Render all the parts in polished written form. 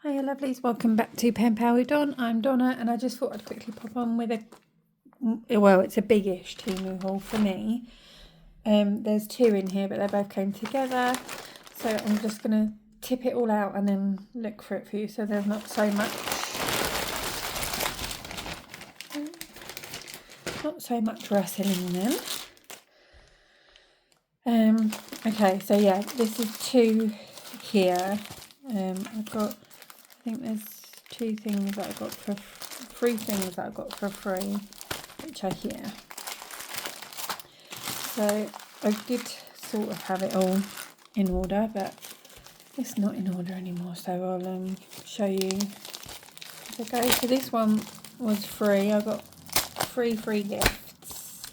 Hiya lovelies, welcome back to Pen Pal with Don. I'm Donna and I just thought I'd quickly pop on with it's a big-ish Temu haul for me. There's two in here but they both came together. So I'm just going to tip it all out and then look for it for you so there's not so much rustling then. Okay, so yeah, this is two here. I think there's three things that I got for free, which are here. So I did sort of have it all in order, but it's not in order anymore. So I'll show you as I go. So this one was free. I got free gifts.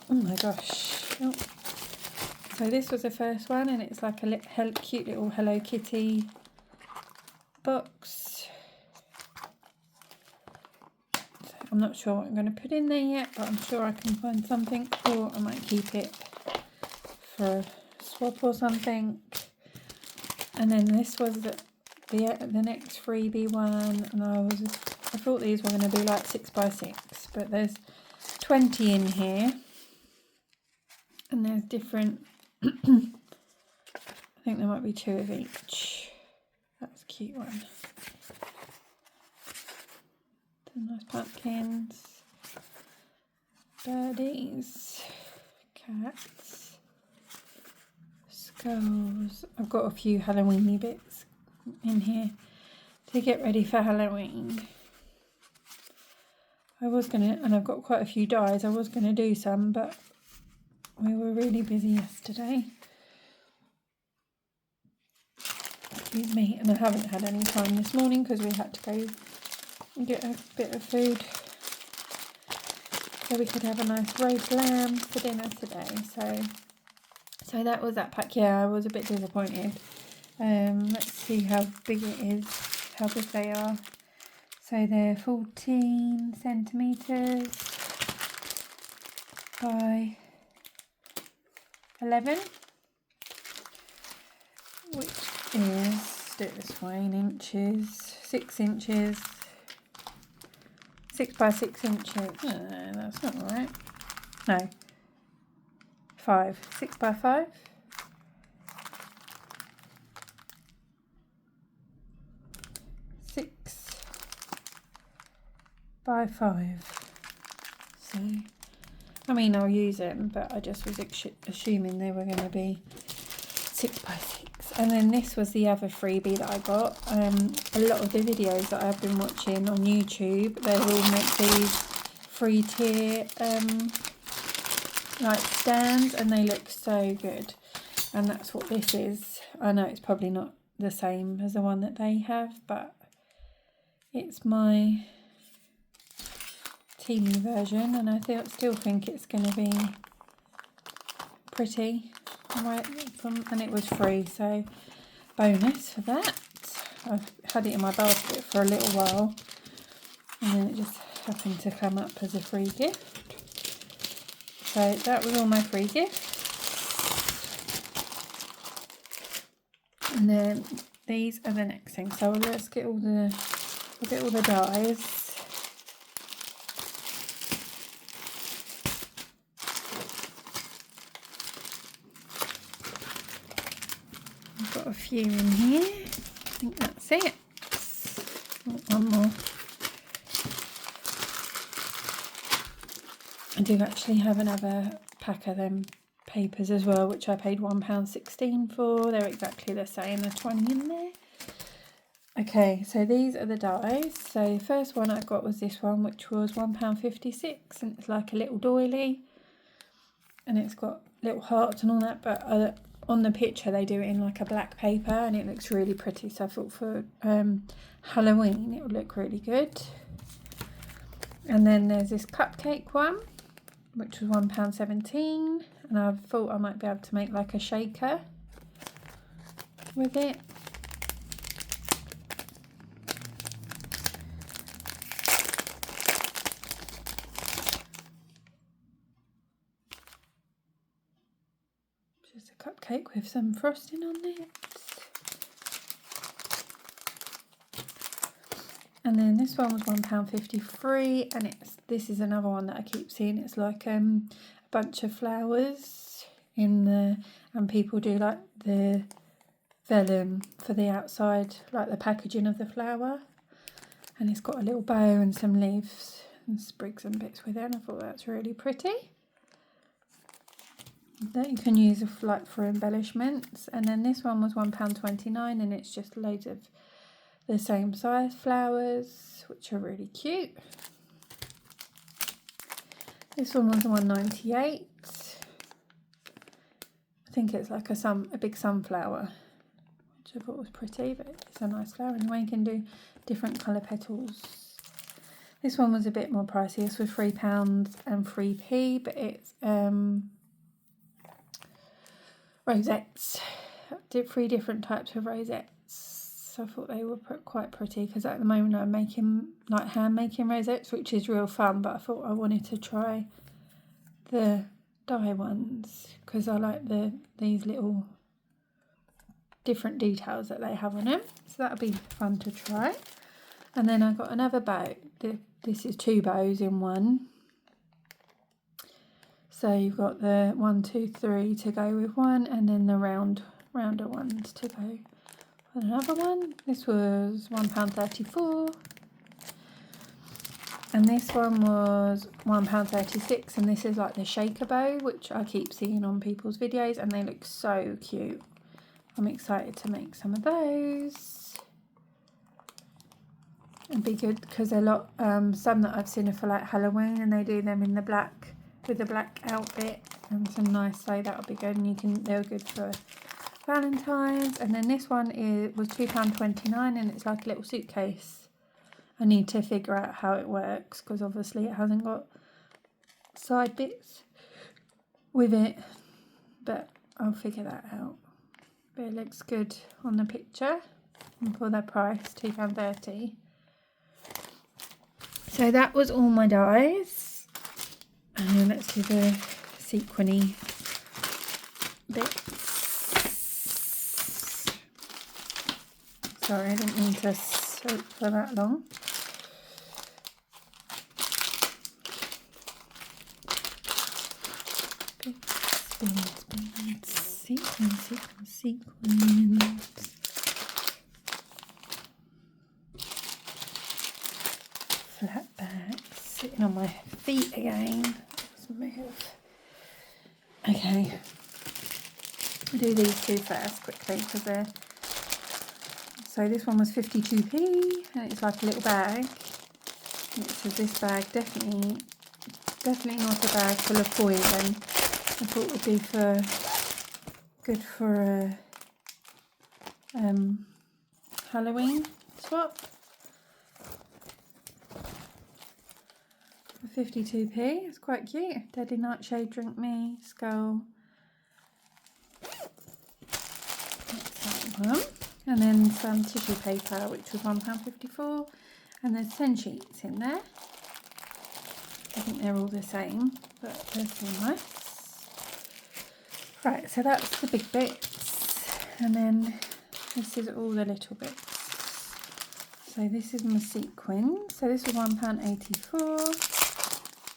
Oh my gosh. Oh. So this was the first one and it's like a cute little Hello Kitty box. So I'm not sure what I'm going to put in there yet, but I'm sure I can find something, or I might keep it for a swap or something. And then this was the next freebie one, and I thought these were going to be like 6x6, but there's 20 in here. And there's different, I think there might be 2 of each. That's a cute one. Some nice pumpkins, birdies, cats, skulls. I've got a few Halloweeny bits in here to get ready for Halloween. And I've got quite a few dies. I was going to do some, but we were really busy yesterday. Excuse me, and I haven't had any time this morning because we had to go and get a bit of food so we could have a nice roast lamb for dinner today. So that was that pack. Yeah, I was a bit disappointed. Let's see how big it is, how big they are. So they're 14 centimetres by 11, which is, do it this way, in inches, 6 inches, 6 by 6 inches. No, that's not right. No, 6 by 5. By 5. So, I mean, I'll use them, but I just was assuming they were going to be 6 by 6. And then this was the other freebie that I got. A lot of the videos that I've been watching on YouTube, they all make these free tier like stands, and they look so good. And that's what this is. I know it's probably not the same as the one that they have, but it's my Temu version, and I still think it's going to be pretty, right? And it was free, so bonus for that. I've had it in my basket for a little while, and then it just happened to come up as a free gift. So that was all my free gifts. And then these are the next thing. So let's get all the dies. Got a few in here. I think that's it. One more. I do actually have another pack of them papers as well, which I paid £1.16 for. They're exactly the same. There's 20 in there. Okay, so these are the dies. So the first one I got was this one, which was £1.56, and it's like a little doily, and it's got little hearts and all that, but on the picture they do it in like a black paper and it looks really pretty, so I thought for Halloween it would look really good. And then there's this cupcake one, which was £1.17, and I thought I might be able to make like a shaker with it. Just a cupcake with some frosting on it. And then this one was £1.53, and this is another one that I keep seeing. It's like a bunch of flowers in the, and people do like the vellum for the outside, like the packaging of the flower. And it's got a little bow and some leaves and sprigs and bits with it, and I thought that's really pretty. That you can use like for embellishments. And then this one was £1.29, and it's just loads of the same size flowers, which are really cute. This one was £1.98. I think it's like a big sunflower, which I thought was pretty, but it's a nice flower anyway. You can do different colour petals. This one was a bit more pricey. This was £3 and 3p, but it's rosettes. Did 3 different types of rosettes. So I thought they were quite pretty, because at the moment I'm making like hand making rosettes, which is real fun, but I thought I wanted to try the dye ones because I like these little different details that they have on them, so that'll be fun to try. And then I got another bow. This is 2 bows in one, so you've got the 1, 2, 3 to go with one, and then the rounder ones to go with another one. This was £1.34, and this one was £1.36, and this is like the shaker bow, which I keep seeing on people's videos, and they look so cute. I'm excited to make some of those. It'd be good because a lot, some that I've seen are for like Halloween, and they do them in the black with a black outfit and some nice. So that would be good, and they're good for Valentine's. And then this one was £2.29, and it's like a little suitcase. I need to figure out how it works because obviously it hasn't got side bits with it, but I'll figure that out. But it looks good on the picture, and for their price, £2.30. So that was all my dies. And let's do the sequiny bits. Sorry, I didn't mean to soak for that long. Sequins. Flatback, sitting on my feet again. Let's move. Okay, I'll do these 2 first quickly because they're. So this one was 52p, and it's like a little bag. And it says this bag definitely not a bag full of poison. I thought it would be good for a Halloween swap. 52p, it's quite cute. Deadly Nightshade, Drink Me, Skull. That's that one. And then some tissue paper, which was £1.54. And there's 10 sheets in there. I think they're all the same, but they're still nice. Right, so that's the big bits. And then this is all the little bits. So this is my sequins. So this was £1.84.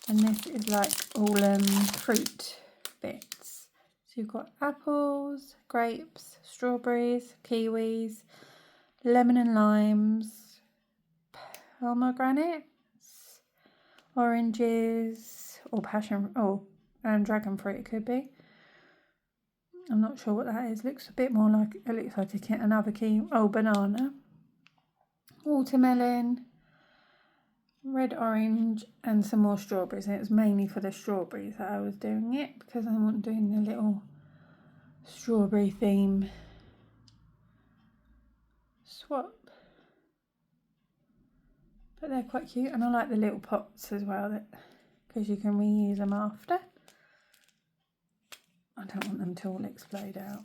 And this is like all fruit bits. So you've got apples, grapes, strawberries, kiwis, lemon and limes, pomegranates, oranges, or dragon fruit it could be. I'm not sure what that is. Looks a bit more like, it looks like another kiwi. Oh, banana, watermelon, red, orange, and some more strawberries. And it was mainly for the strawberries that I was doing it, because I wasn't doing the little strawberry theme swap. But they're quite cute, and I like the little pots as well, because you can reuse them after. I don't want them to all explode out.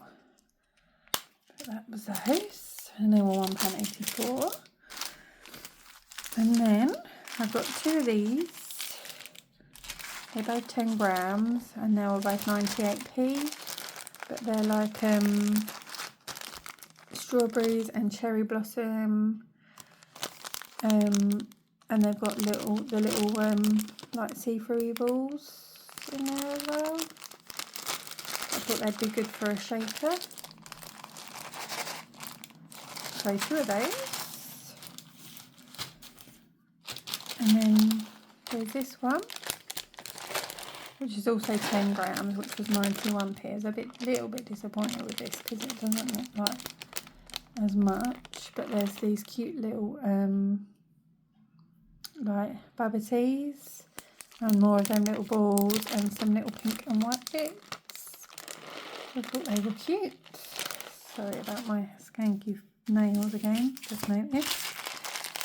But that was those, and they were £1.84. And then I've got 2 of these. They're both 10 grams, and they were both 98p. but they're like strawberries and cherry blossom, and they've got the little like see-through balls in there as well. I thought they'd be good for a shaker. So 2 of those. And then there's this one, which is also 10 grams, which was 91p. I was a little bit disappointed with this because it doesn't look like as much. But there's these cute little like bubble teas and more of them little balls and some little pink and white bits. I thought they were cute. Sorry about my skanky nails again, just noticed.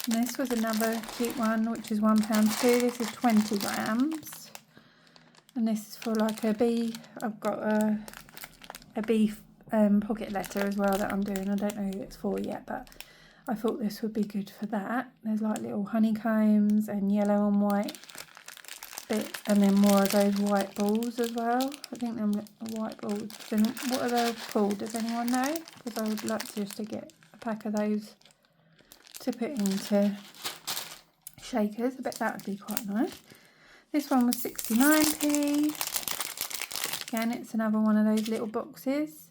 And this was another cute one, which is £1 too. This is 20 grams. And this is for like a bee. I've got a bee pocket letter as well that I'm doing. I don't know who it's for yet, but I thought this would be good for that. There's like little honeycombs and yellow and white bits, and then more of those white balls as well. I think them white balls. And what are they called? Does anyone know? Because I would like just to get a pack of those to put into shakers. I bet that would be quite nice. This one was 69p. Again, it's another one of those little boxes,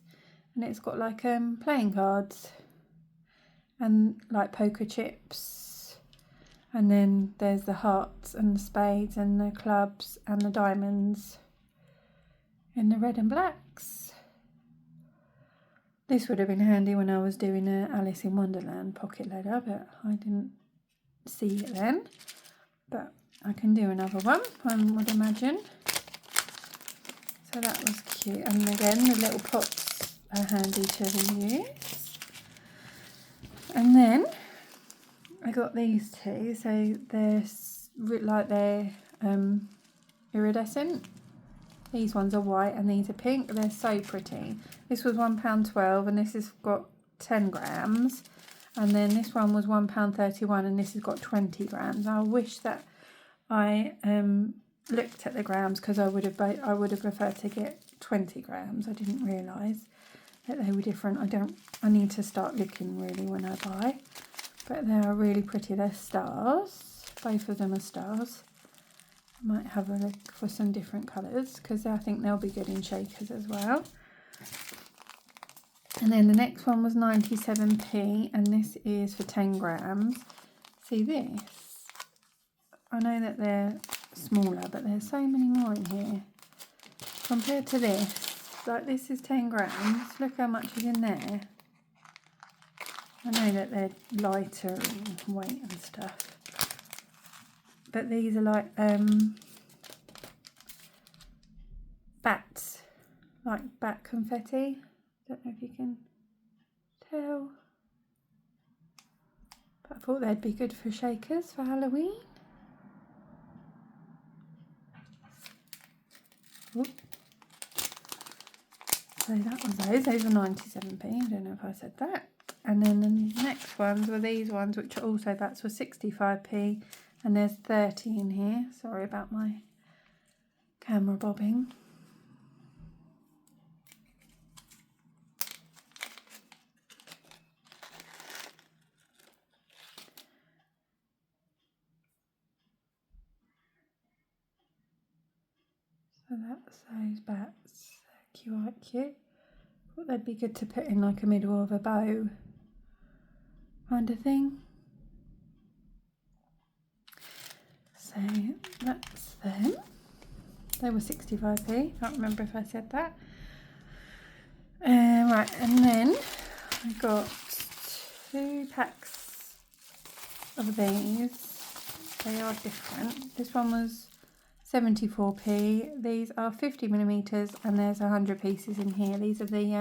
and it's got like playing cards and like poker chips, and then there's the hearts and the spades and the clubs and the diamonds in the red and blacks. This would have been handy when I was doing a Alice in Wonderland pocket letter, but I didn't see it then. But I can do another one, I would imagine. So that was cute. And again, the little pots are handy to reuse. And then I got these two. So they're like they're iridescent. These ones are white and these are pink. They're so pretty. This was £1.12 and this has got 10 grams. And then this one was £1.31 and this has got 20 grams. I wish that I looked at the grams, because I would have preferred to get 20 grams. I didn't realise that they were different. I need to start looking really when I buy. But they are really pretty. They're stars. Both of them are stars. I might have a look for some different colours, because I think they'll be good in shakers as well. And then the next one was 97p, and this is for 10 grams. See this? I know that they're smaller, but there's so many more in here. Compared to this, like this is 10 grams. Look how much is in there. I know that they're lighter in weight and stuff. But these are like bats, like bat confetti. Don't know if you can tell. But I thought they'd be good for shakers for Halloween. Ooh. So that was those were 97p. I don't know if I said that. And then the next ones were these ones, which are also bats, were 65p, and there's 30 in here. Sorry about my camera bobbing. So that's those bats. They're quite cute. Thought they'd be good to put in like a middle of a bow kind of thing. So that's them. They were 65p. Can't remember if I said that. Right, and then I got 2 packs of these. They are different. This one was 74p. These are 50mm and there's 100 pieces in here. These are the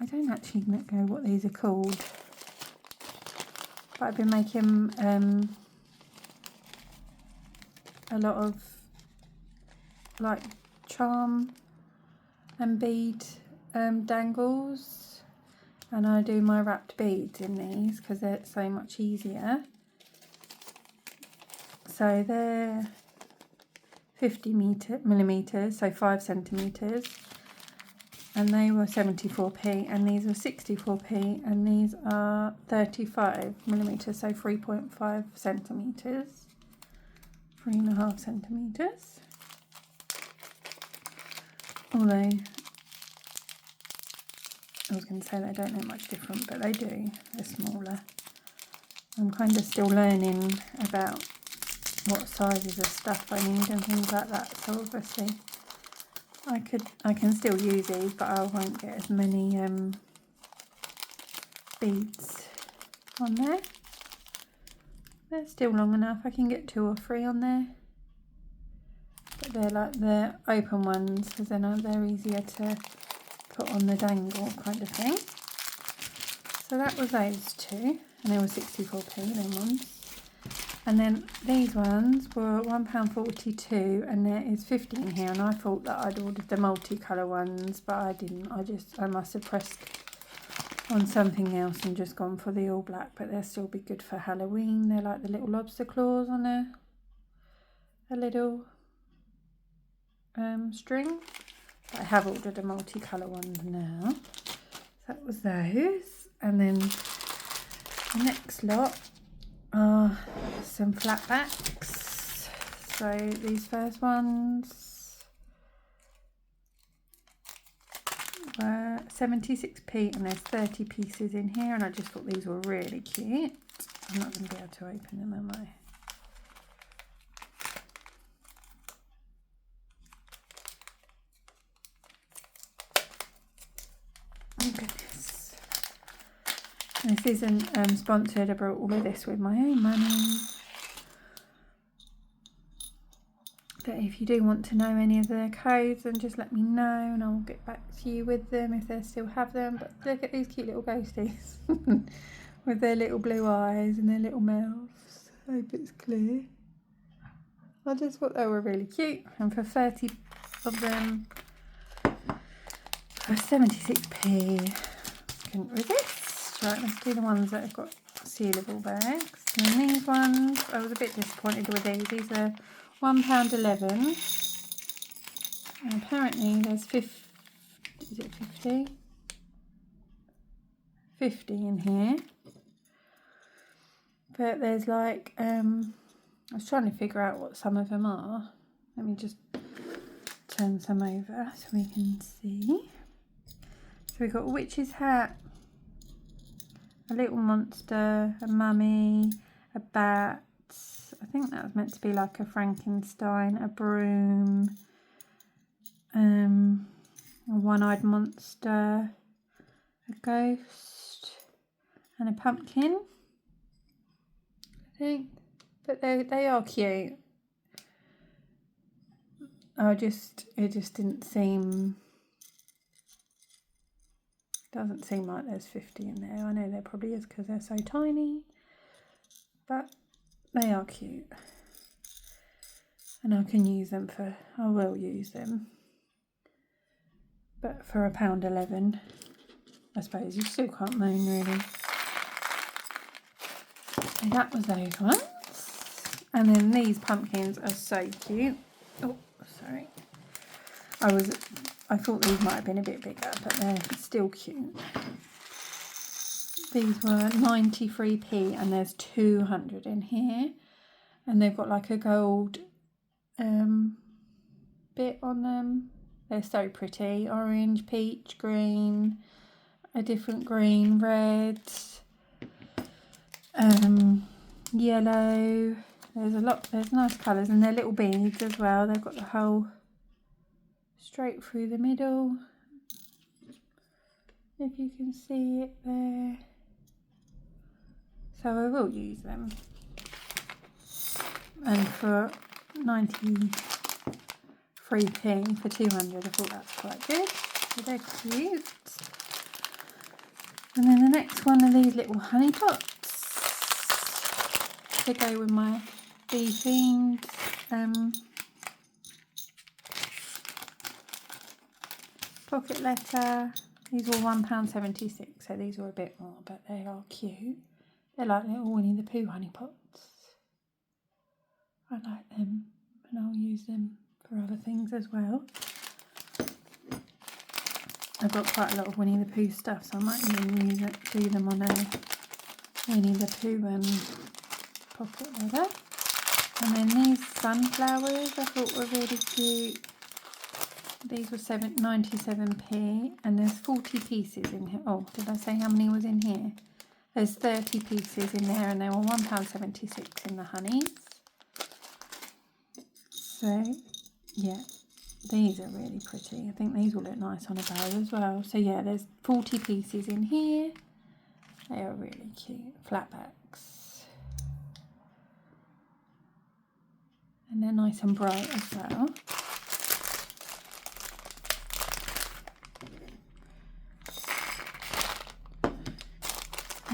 I don't actually know what these are called, but I've been making a lot of like charm and bead dangles, and I do my wrapped beads in these because they're so much easier. So they're 50mm, so 5 centimetres, and they were 74p, and these are 64p, and these are 35mm, so 3.5 centimetres, 3.5 centimetres. Although I was going to say they don't look much different, but they do. They're smaller. I'm kind of still learning about what sizes of stuff I need and things like that, so obviously I can still use these, but I won't get as many beads on there. They're still long enough. I can get 2 or 3 on there, but they're like the open ones, because then they're easier to put on the dangle kind of thing. So that was those 2, and they were 64p, them ones. And then these ones were £1.42, and there is 50 in here, and I thought that I'd ordered the multicolour ones, but I didn't. I must have pressed on something else and just gone for the all black, but they'll still be good for Halloween. They're like the little lobster claws on a little string. But I have ordered a multicolour one now. So that was those. And then the next lot are some flatbacks. So these first ones were 76p, and there's 30 pieces in here, and I just thought these were really cute. I'm not going to be able to open them, am I? Oh goodness. This isn't sponsored. I brought all of this with my own money. But if you do want to know any of the codes, then just let me know and I'll get back to you with them if they still have them. But look at these cute little ghosties with their little blue eyes and their little mouths. I hope it's clear. I just thought they were really cute, and for 30 of them for 76p, couldn't resist. Right, let's do the ones that have got sealable bags. And then these ones, I was a bit disappointed with these. These are £1.11, and apparently there's 50 in here, but there's like I was trying to figure out what some of them are. Let me just turn some over so we can see. So we've got a witch's hat, a little monster, a mummy, a bat, I think that was meant to be like a Frankenstein, a broom, a one-eyed monster, a ghost, and a pumpkin, I think. But they are cute. It just didn't seem, doesn't seem like there's 50 in there. I know there probably is because they're so tiny, but they are cute, and I can use them for, I will use them, but for £1.11, I suppose you still can't moan really. So that was those ones. And then these pumpkins are so cute. Oh, sorry. I thought these might have been a bit bigger, but they're still cute. These were 93p, and there's 200 in here, and they've got like a gold bit on them. They're so pretty. Orange, peach, green, a different green, red, yellow. There's nice colours, and they're little beads as well. They've got the hole straight through the middle, if you can see it there. So I will use them. And for 93p for 200, I thought that's quite good. So they're cute. And then the next one are these little honey pots to go with my bee themed pocket letter. These were £1.76, so these were a bit more, but they are cute. They're like little Winnie the Pooh honey pots. I like them, and I'll use them for other things as well. I've got quite a lot of Winnie the Pooh stuff, so I might even use it, do them on a Winnie the Pooh pocket leather. And then these sunflowers I thought were really cute. These were 97p, and there's 40 pieces in here. Oh, did I say how many was in here? There's 30 pieces in there, and they were £1.76 in the honeys. So, yeah, these are really pretty. I think these will look nice on a bow as well. So, yeah, there's 40 pieces in here. They are really cute. Flatbacks. And they're nice and bright as well.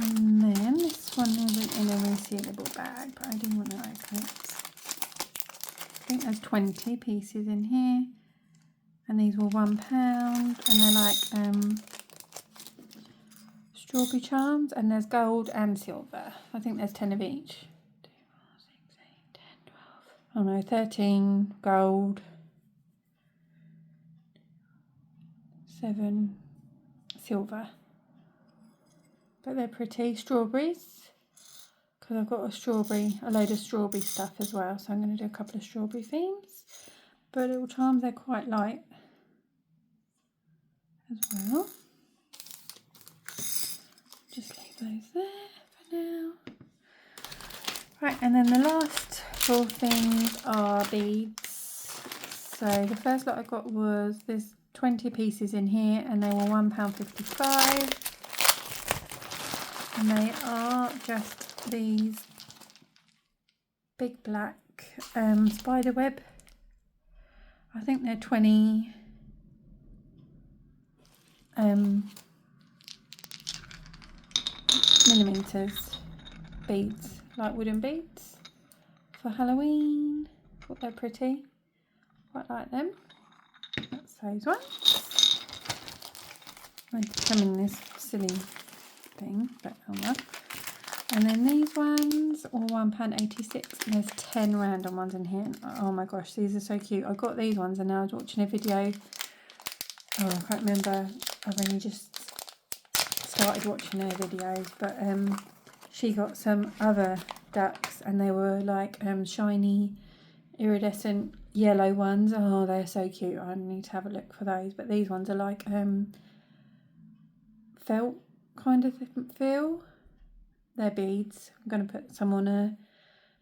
And then this one isn't in a resealable bag, but I do want to open it. I think there's 20 pieces in here, and these were £1, and they're like strawberry charms, and there's gold and silver. I think there's 10 of each. 2, 4, 6, 8, 10, 12. Oh no, 13 gold, 7 silver. But they're pretty. Strawberries, because I've got a load of strawberry stuff as well, so I'm going to do a couple of strawberry themes. But little charms, they're quite light as well. Just leave those there for now. Right, and then the last 4 things are beads. So the first lot I got was, there's 20 pieces in here, and they were £1.55. And they are just these big black spider web. I think they're 20 millimeters beads, like wooden beads for Halloween. Thought they're pretty. Quite like them. That's those ones. They come in this silly thing, but oh well. And then these ones are £1.86, and there's 10 random ones in here. Oh my gosh, these are so cute. I got these ones, and I was watching a video. Oh, I can't remember. I've only just started watching her videos, but she got some other ducks, and they were like shiny, iridescent yellow ones. Oh, they're so cute. I need to have a look for those. But these ones are like felt kind of feel. They're beads. I'm going to put some on a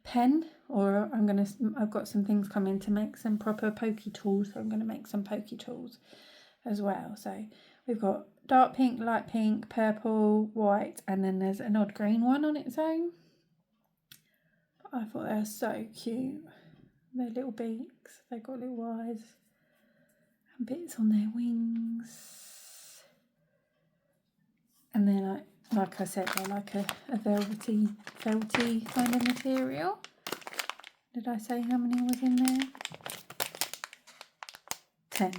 pen, or I've got some things coming to make some proper pokey tools, so I'm going to make some pokey tools as well. So we've got dark pink, light pink, purple, white, and then there's an odd green one on its own. But I thought they were so cute. Their little beaks, they've got little eyes and bits on their wings, and they're like I said, they're like a velvety, felty kind of material. Did I say how many was in there? 10.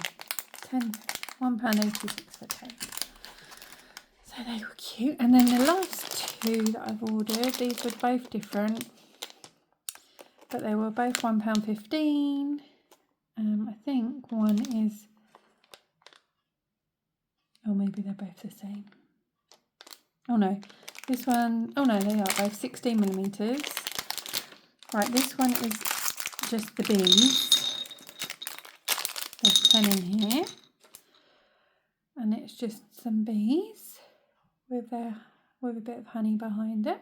£1.86 for 10. So they were cute. And then the last 2 that I've ordered, these were both different, but they were both £1.15. I think one is, or maybe they're both the same. Oh no, this one, oh no, they are both 16 millimeters. Right, this one is just the beads. There's 10 in here. And it's just some bees with a bit of honey behind it.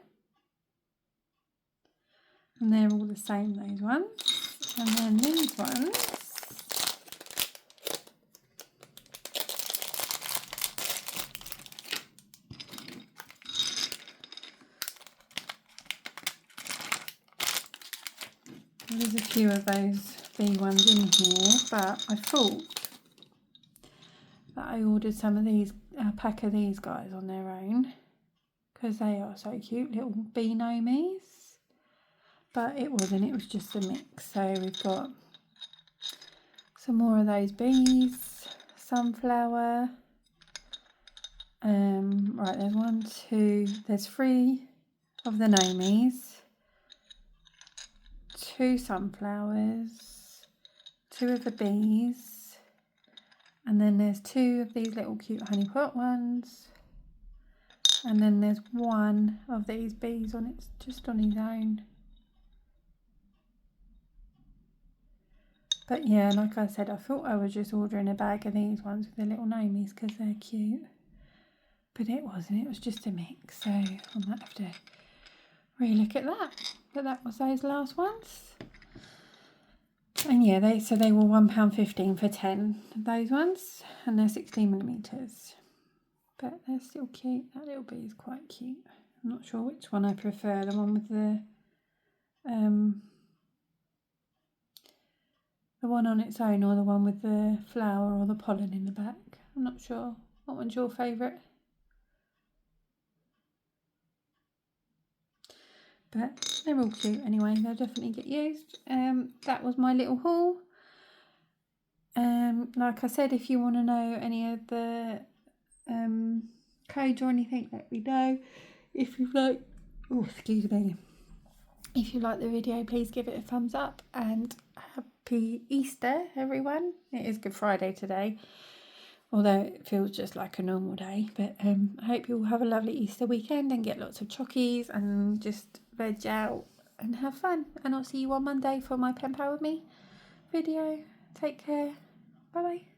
And they're all the same, those ones. And then these ones, there's a few of those bee ones in here, but I thought that I ordered some of these, a pack of these guys on their own, because they are so cute, little bee gnomies. But it wasn't, it was just a mix. So we've got some more of those bees, sunflower. Right, there's 1, 2, there's 3 of the gnomies, 2 sunflowers, 2 of the bees, And then there's 2 of these little cute honey pot ones. And then there's 1 of these bees on it, just on his own. But yeah, like I said, I thought I was just ordering a bag of these ones with the little namies because they're cute. But it wasn't, it was just a mix. So I might have to re-look at that. But that was those last ones. And yeah, they were £1.15 for 10 of those ones, and they're 16mm. But they're still cute. That little bee is quite cute. I'm not sure which one I prefer, the one with the one on its own or the one with the flower or the pollen in the back. I'm not sure. What one's your favourite? But they're all cute anyway, they'll definitely get used. That was my little haul. Like I said, if you want to know any of the codes or anything, let me know. If you like, oh excuse me, if you like the video, please give it a thumbs up, and happy Easter everyone. It is Good Friday today, although it feels just like a normal day. But I hope you all have a lovely Easter weekend and get lots of chockies and just veg out and have fun. And I'll see you on Monday for my Pen Pal with Me video. Take care. Bye bye.